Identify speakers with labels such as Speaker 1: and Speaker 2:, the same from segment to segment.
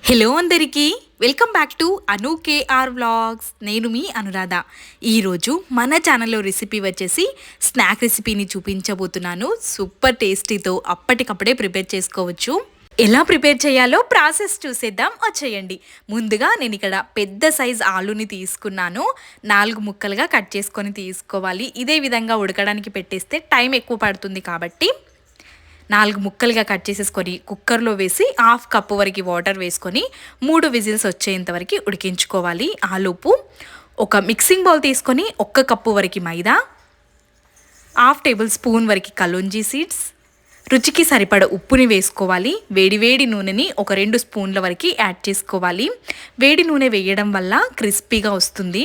Speaker 1: Hello అందరికీ welcome back to Anu KR vlogs. నేను మీ అనురాధ. ఈరోజు మన ఛానల్లో రెసిపీ వచ్చేసి స్నాక్ రెసిపీని చూపించబోతున్నాను. సూపర్ టేస్టీతో అప్పటికప్పుడే ప్రిపేర్ చేసుకోవచ్చు. ఎలా ప్రిపేర్ చేయాలో ప్రాసెస్ చూసేద్దాం, వచ్చేయండి. ముందుగా నేను ఇక్కడ పెద్ద సైజ్ ఆలూని తీసుకున్నాను. 4 ముక్కలుగా కట్ చేసుకొని తీసుకోవాలి. ఇదే విధంగా ఉడకడానికి పెట్టేస్తే టైం ఎక్కువ పడుతుంది కాబట్టి 4 ముక్కలుగా కట్ చేసేసుకొని కుక్కర్లో వేసి 1/2 కప్పు వరకు వాటర్ వేసుకొని 3 విజిల్స్ వచ్చేంత వరకు ఉడికించుకోవాలి. ఆలోపు ఒక మిక్సింగ్ బౌల్ తీసుకొని 1 కప్పు వరకు మైదా, 1/2 టేబుల్ స్పూన్ వరకు కలోంజీ సీడ్స్, రుచికి సరిపడ ఉప్పుని వేసుకోవాలి. వేడి నూనెని ఒక 2 స్పూన్ల వరకు యాడ్ చేసుకోవాలి. వేడి నూనె వేయడం వల్ల క్రిస్పీగా వస్తుంది.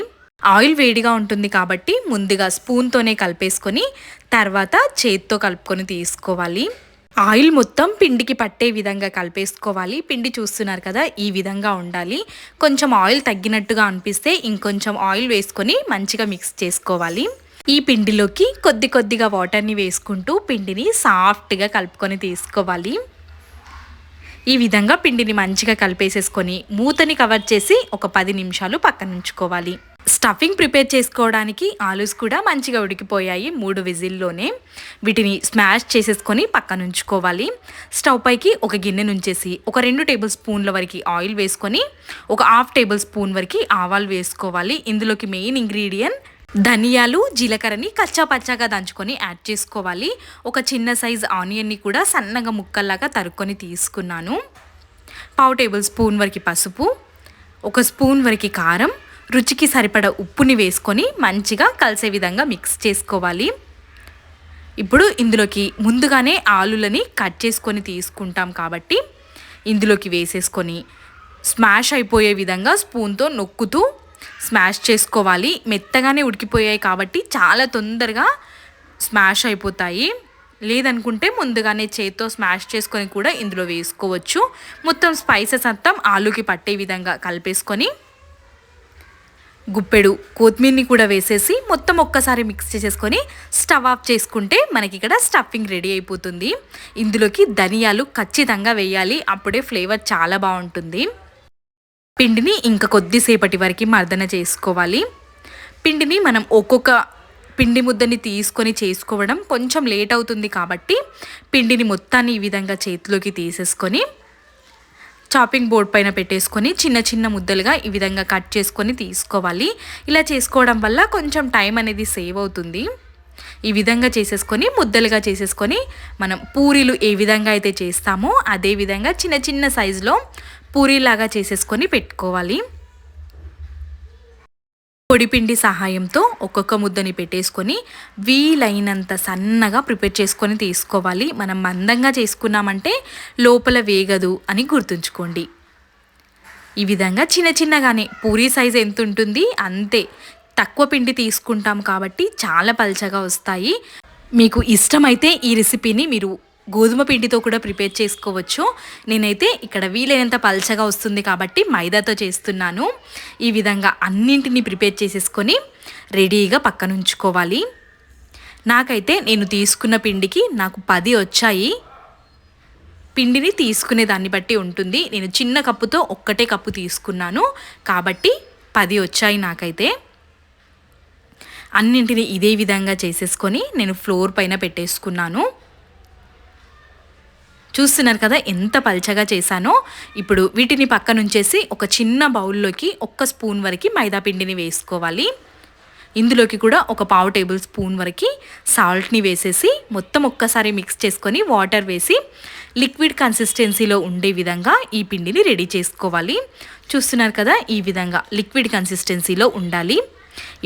Speaker 1: ఆయిల్ వేడిగా ఉంటుంది కాబట్టి ముందుగా స్పూన్తోనే కలిపేసుకొని తర్వాత చేత్తో కలుపుకొని తీసుకోవాలి. ఆయిల్ మొత్తం పిండికి పట్టే విధంగా కలిపేసుకోవాలి. పిండి చూస్తున్నారు కదా, ఈ విధంగా ఉండాలి. కొంచెం ఆయిల్ తగ్గినట్టుగా అనిపిస్తే ఇంకొంచెం ఆయిల్ వేసుకొని మంచిగా మిక్స్ చేసుకోవాలి. ఈ పిండిలోకి కొద్దిగా వాటర్ని వేసుకుంటూ పిండిని సాఫ్ట్గా కలుపుకొని తీసుకోవాలి. ఈ విధంగా పిండిని మంచిగా కలిపేసేసుకొని మూతని కవర్ చేసి ఒక 10 నిమిషాలు పక్కన ఉంచుకోవాలి. స్టఫింగ్ ప్రిపేర్ చేసుకోవడానికి ఆలూస్ కూడా మంచిగా ఉడికిపోయాయి 3 విజిల్లోనే. వీటిని స్మాష్ చేసేసుకొని పక్కన ఉంచుకోవాలి. స్టవ్ పైకి ఒక గిన్నె నుంచేసి ఒక 2 టేబుల్ స్పూన్ల వరకు ఆయిల్ వేసుకొని ఒక 1/2 టేబుల్ స్పూన్ వరకు ఆవాలు వేసుకోవాలి. ఇందులోకి మెయిన్ ఇంగ్రీడియంట్ ధనియాలు, జీలకర్రని కచ్చా పచ్చాగా దంచుకొని యాడ్ చేసుకోవాలి. ఒక చిన్న సైజ్ ఆనియన్ని కూడా సన్నగా ముక్కల్లాగా తరుక్కొని తీసుకున్నాను. 1/2 టేబుల్ స్పూన్ వరకు పసుపు, 1 స్పూన్ వరకు కారం, రుచికి సరిపడ ఉప్పుని వేసుకొని మంచిగా కలిసే విధంగా మిక్స్ చేసుకోవాలి. ఇప్పుడు ఇందులోకి ముందుగానే ఆలులని కట్ చేసుకొని తీసుకుంటాం కాబట్టి ఇందులోకి వేసేసుకొని స్మాష్ అయిపోయే విధంగా స్పూన్తో నొక్కుతూ స్మాష్ చేసుకోవాలి. మెత్తగానే ఉడికిపోయాయి కాబట్టి చాలా తొందరగా స్మాష్ అయిపోతాయి. లేదనుకుంటే ముందుగానే చేత్తో స్మాష్ చేసుకొని కూడా ఇందులో వేసుకోవచ్చు. మొత్తం స్పైసెస్ అంతా ఆలుకి పట్టే విధంగా కలిపేసుకొని గుప్పెడు కొత్తిమీరని కూడా వేసేసి మొత్తం ఒక్కసారి మిక్స్ చేసేసుకొని స్టవ్ ఆఫ్ చేసుకుంటే మనకి ఇక్కడ స్టఫింగ్ రెడీ అయిపోతుంది. ఇందులోకి ధనియాలు ఖచ్చితంగా వేయాలి, అప్పుడే ఫ్లేవర్ చాలా బాగుంటుంది. పిండిని ఇంకా కొద్దిసేపటి వరకు మర్దన చేసుకోవాలి. పిండిని మనం ఒక్కొక్క పిండి ముద్దని తీసుకొని చేసుకోవడం కొంచెం లేట్ అవుతుంది కాబట్టి పిండిని మొత్తాన్ని ఈ విధంగా చేతిలోకి తీసేసుకొని చాపింగ్ బోర్డ్ పైన పెట్టేసుకొని చిన్న ముద్దలుగా ఈ విధంగా కట్ చేసుకొని తీసుకోవాలి. ఇలా చేసుకోవడం వల్ల కొంచెం టైం అనేది సేవ్ అవుతుంది. ఈ విధంగా చేసేసుకొని ముద్దలుగా చేసేసుకొని మనం పూరీలు ఏ విధంగా అయితే చేస్తామో అదే విధంగా చిన్న సైజులో పూరీలాగా చేసేసుకొని పెట్టుకోవాలి. పొడిపిండి సహాయంతో ఒక్కొక్క ముద్దని పెట్టేసుకొని వీలైనంత సన్నగా ప్రిపేర్ చేసుకొని తీసుకోవాలి. మనం మందంగా చేసుకున్నామంటే లోపల వేగదు అని గుర్తుంచుకోండి. ఈ విధంగా చిన్నగానే పూరీ సైజ్ ఎంత ఉంటుంది అంతే. తక్కువ పిండి తీసుకుంటాం కాబట్టి చాలా పల్చగా వస్తాయి. మీకు ఇష్టమైతే ఈ రెసిపీని మీరు గోధుమ పిండితో కూడా ప్రిపేర్ చేసుకోవచ్చు. నేనైతే ఇక్కడ వీలైనంత పల్చగా వస్తుంది కాబట్టి మైదాతో చేస్తున్నాను. ఈ విధంగా అన్నింటినీ ప్రిపేర్ చేసేసుకొని రెడీగా పక్కన ఉంచుకోవాలి. నాకైతే నేను తీసుకున్న పిండికి నాకు 10 వచ్చాయి. పిండిని తీసుకునే దాన్ని బట్టి ఉంటుంది. నేను చిన్న కప్పుతో 1 కప్పు తీసుకున్నాను కాబట్టి 10 వచ్చాయి నాకైతే. అన్నింటినీ ఇదే విధంగా చేసేసుకొని నేను ఫ్లోర్ పైన పెట్టేసుకున్నాను. చూస్తున్నారు కదా ఎంత పల్చగా చేశానో. ఇప్పుడు వీటిని పక్కన ఉంచేసి ఒక చిన్న బౌల్లోకి 1 స్పూన్ వరకు మైదా పిండిని వేసుకోవాలి. ఇందులోకి కూడా ఒక 1/2 టేబుల్ స్పూన్ వరకు సాల్ట్ని వేసేసి మొత్తం ఒక్కసారి మిక్స్ చేసుకొని వాటర్ వేసి లిక్విడ్ కన్సిస్టెన్సీలో ఉండే విధంగా ఈ పిండిని రెడీ చేసుకోవాలి. చూస్తున్నారు కదా, ఈ విధంగా లిక్విడ్ కన్సిస్టెన్సీలో ఉండాలి.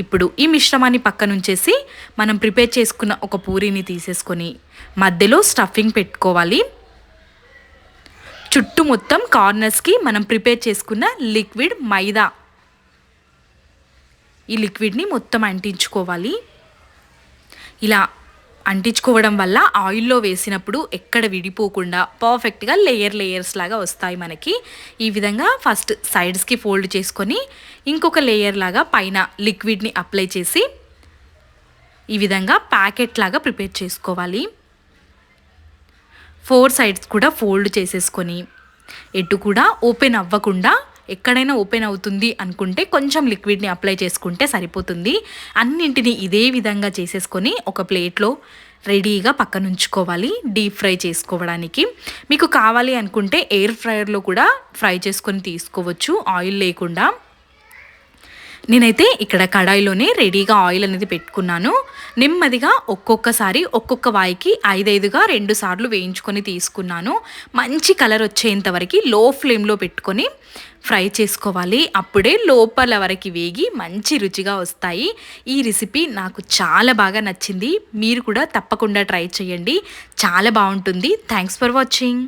Speaker 1: ఇప్పుడు ఈ మిశ్రమాన్ని పక్కన ఉంచేసి మనం ప్రిపేర్ చేసుకున్న ఒక పూరీని తీసేసుకొని మధ్యలో స్టఫింగ్ పెట్టుకోవాలి. చుట్టూ మొత్తం కార్నర్స్కి మనం ప్రిపేర్ చేసుకున్న లిక్విడ్ మైదా ఈ లిక్విడ్ని మొత్తం అంటించుకోవాలి. ఇలా అంటించుకోవడం వల్ల ఆయిల్లో వేసినప్పుడు ఎక్కడ విడిపోకుండా పర్ఫెక్ట్గా లేయర్స్ లాగా వస్తాయి మనకి. ఈ విధంగా ఫస్ట్ సైడ్స్కి ఫోల్డ్ చేసుకొని ఇంకొక లేయర్ లాగా పైన లిక్విడ్ని అప్లై చేసి ఈ విధంగా ప్యాకెట్ లాగా ప్రిపేర్ చేసుకోవాలి. 4 సైడ్స్ కూడా ఫోల్డ్ చేసేసుకొని ఎటు కూడా ఓపెన్ అవ్వకుండా, ఎక్కడైనా ఓపెన్ అవుతుంది అనుకుంటే కొంచెం లిక్విడ్ని అప్లై చేసుకుంటే సరిపోతుంది. అన్నింటినీ ఇదే విధంగా చేసేసుకొని ఒక ప్లేట్లో రెడీగా పక్కన ఉంచుకోవాలి డీప్ ఫ్రై చేసుకోవడానికి. మీకు కావాలి అనుకుంటే ఎయిర్ ఫ్రైయర్లో కూడా ఫ్రై చేసుకొని తీసుకోవచ్చు ఆయిల్ లేకుండా. నేనైతే ఇక్కడ కడాయిలోనే రెడీగా ఆయిల్ అనేది పెట్టుకున్నాను. నెమ్మదిగా ఒక్కొక్కసారి ఒక్కొక్క వాయికి 5-5గా 2 సార్లు వేయించుకొని తీసుకున్నాను. మంచి కలర్ వచ్చేంత వరకు లో ఫ్లేమ్లో పెట్టుకొని ఫ్రై చేసుకోవాలి. అప్పుడే లోపల వరకు వేగి మంచి రుచిగా వస్తాయి. ఈ రెసిపీ నాకు చాలా బాగా నచ్చింది. మీరు కూడా తప్పకుండా ట్రై చేయండి, చాలా బాగుంటుంది. Thanks for watching.